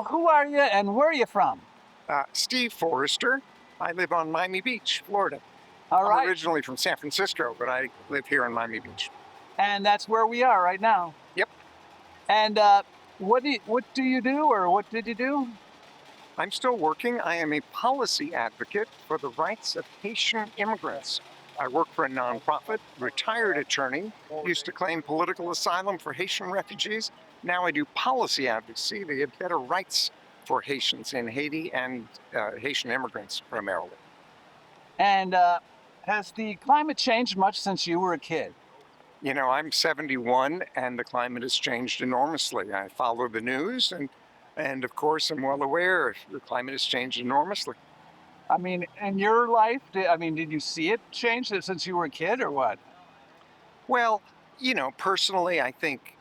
So who are you and where are you from? Steve Forrester. I live on Miami Beach, Florida. All I'm right. originally from San Francisco, but I live here in Miami Beach. And that's where we are right now. Yep. And what do you do or what did you do? I'm still working. I am a policy advocate for the rights of Haitian immigrants. I work for a nonprofit, retired attorney, used to claim political asylum for Haitian refugees. Now I do policy advocacy to get better rights for Haitians in Haiti and Haitian immigrants primarily. And has the climate changed much since you were a kid? You know, I'm 71 and the climate has changed enormously. I follow the news and of course I'm well aware the climate has changed enormously. I mean, in your life, did you see it change since you were a kid or what? Well, personally, I think,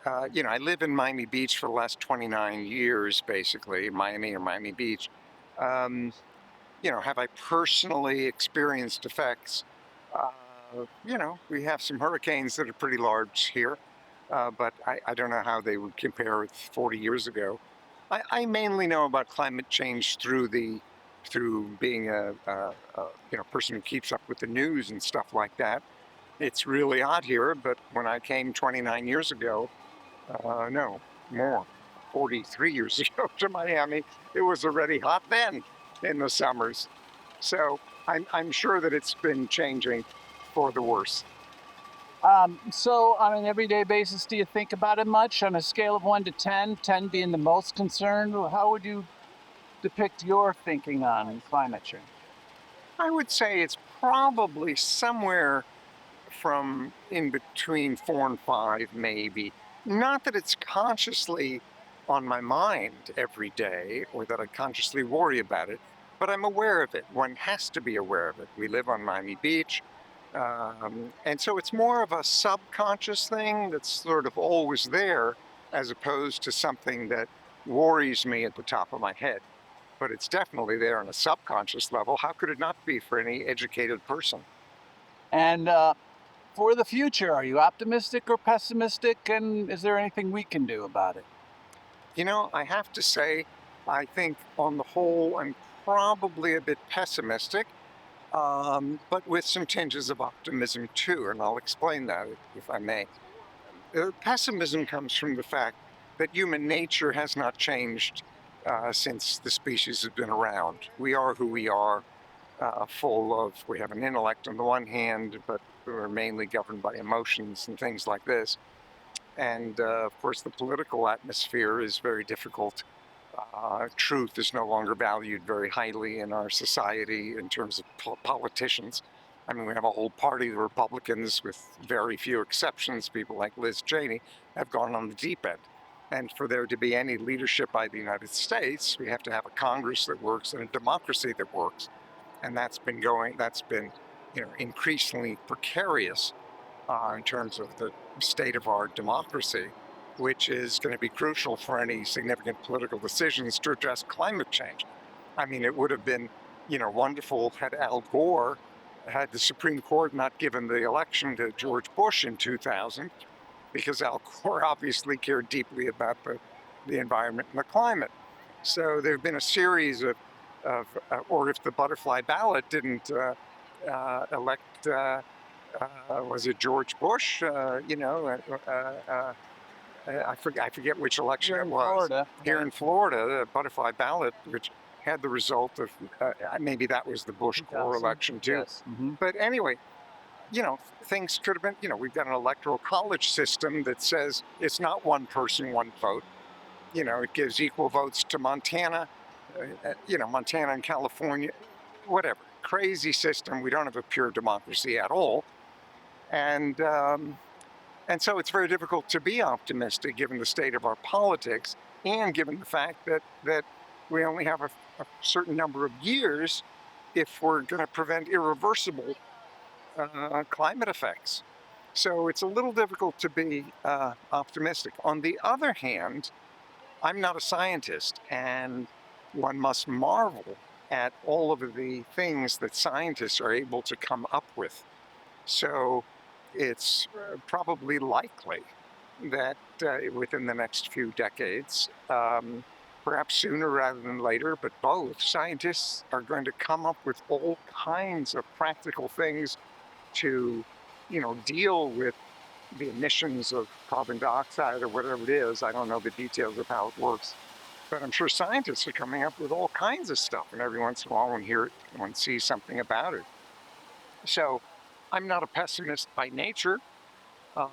I live in Miami Beach for the last 29 years, basically, Miami or Miami Beach. Um, have I personally experienced effects? We have some hurricanes that are pretty large here, but I don't know how they would compare with 40 years ago. I mainly know about climate change through being a person who keeps up with the news and stuff like that. It's really hot here, but when I came 29 years ago, no, more, 43 years ago to Miami, it was already hot then in the summers. So I'm sure that it's been changing for the worse. So on an everyday basis, do you think about it much on a scale of 1 to 10, 10 being the most concerned? How would you depict your thinking on climate change? I would say it's probably somewhere from in between 4 and 5, maybe. Not that it's consciously on my mind every day or that I consciously worry about it, but I'm aware of it. One has to be aware of it. We live on Miami Beach. And so it's more of a subconscious thing that's sort of always there as opposed to something that worries me at the top of my head. But it's definitely there on a subconscious level. How could it not be for any educated person? And for the future, are you optimistic or pessimistic? And is there anything we can do about it? I have to say, I think on the whole, I'm probably a bit pessimistic, but with some tinges of optimism too, and I'll explain that if I may. Pessimism comes from the fact that human nature has not changed since the species has been around. We are who we are, we have an intellect on the one hand, but we're mainly governed by emotions and things like this. And of course, the political atmosphere is very difficult. Truth is no longer valued very highly in our society in terms of politicians. I mean, we have a whole party, the Republicans, with very few exceptions, people like Liz Cheney, have gone on the deep end. And for there to be any leadership by the United States, we have to have a Congress that works and a democracy that works. And that's been increasingly precarious in terms of the state of our democracy, which is going to be crucial for any significant political decisions to address climate change. I mean, it would have been, wonderful had Al Gore, had the Supreme Court not given the election to George Bush in 2000, because Al Gore obviously cared deeply about the environment and the climate. So there have been a series or if the butterfly ballot didn't elect was it George Bush? I forget which election Here it in was. Florida. Here in Florida, the butterfly ballot, which had the result of maybe that was the Bush Gore 2000. election too. Yes. Mm-hmm. But anyway, things could have been. We've got an electoral college system that says it's not one person, one vote. It gives equal votes to Montana, Montana and California, whatever. Crazy system. We don't have a pure democracy at all. And so it's very difficult to be optimistic given the state of our politics and given the fact that we only have a certain number of years if we're going to prevent irreversible climate effects. So it's a little difficult to be optimistic. On the other hand, I'm not a scientist, and one must marvel at all of the things that scientists are able to come up with. So it's probably likely that within the next few decades, perhaps sooner rather than later, but both, scientists are going to come up with all kinds of practical things to, deal with the emissions of carbon dioxide or whatever it is. I don't know the details of how it works, but I'm sure scientists are coming up with all kinds of stuff. And every once in a while, one sees something about it. So I'm not a pessimist by nature. Uh,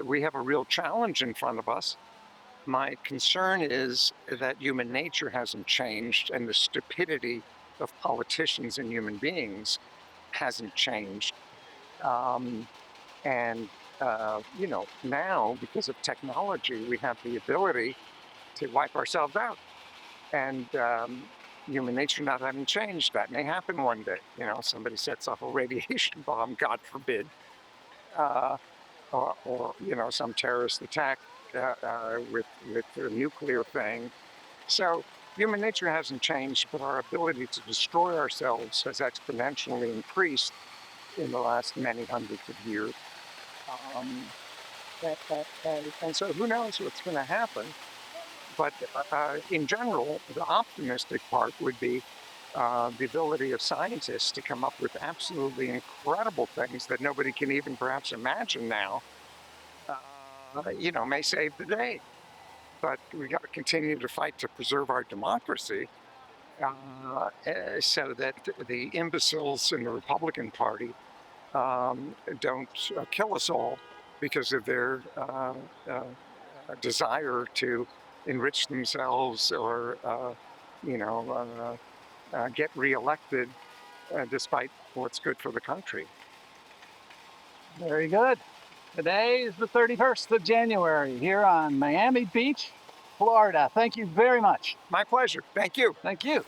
we have a real challenge in front of us. My concern is that human nature hasn't changed and the stupidity of politicians and human beings hasn't changed. Um, and, now because of technology, we have the ability to wipe ourselves out. And human nature not having changed, that may happen one day. Somebody sets off a radiation bomb, God forbid, uh, or some terrorist attack with a nuclear thing. So human nature hasn't changed, but our ability to destroy ourselves has exponentially increased in the last many hundreds of years. Um, and so who knows what's going to happen? But in general, the optimistic part would be the ability of scientists to come up with absolutely incredible things that nobody can even perhaps imagine now, may save the day. But we got to continue to fight to preserve our democracy so that the imbeciles in the Republican Party don't kill us all because of their desire to enrich themselves or, get reelected despite what's good for the country. Very good. Today is the 31st of January here on Miami Beach, Florida. Thank you very much. My pleasure. Thank you. Thank you.